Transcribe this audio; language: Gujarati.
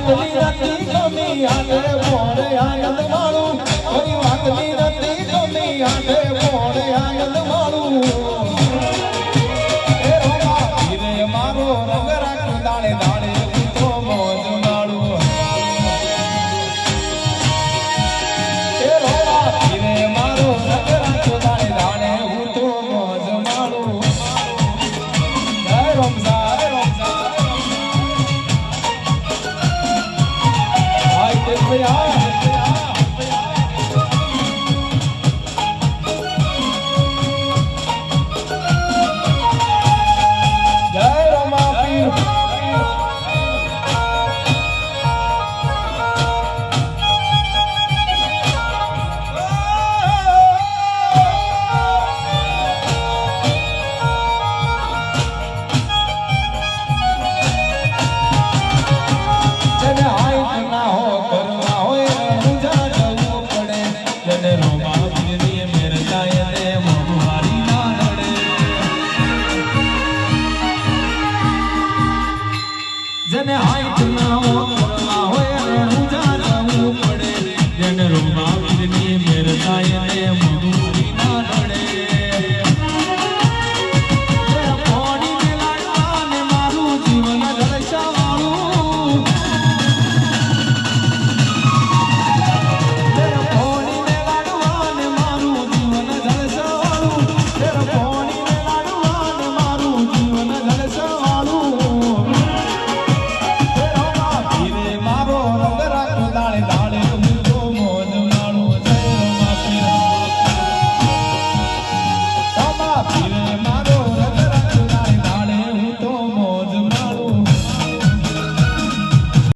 વાગની નથી ગમી આને મોડે આનંદ માણું કોઈ વાગની નથી ગમી આને મોડે આનંદ માણું એ રોમા હીરે મારો રંગ રાખ દાણે દાણે તો મોજ માણું એ રોમા હીરે મારો રંગ રાખ દાણે દાણે હું તો મોજ માણું જય રમઝા જને હાઈટ ના હો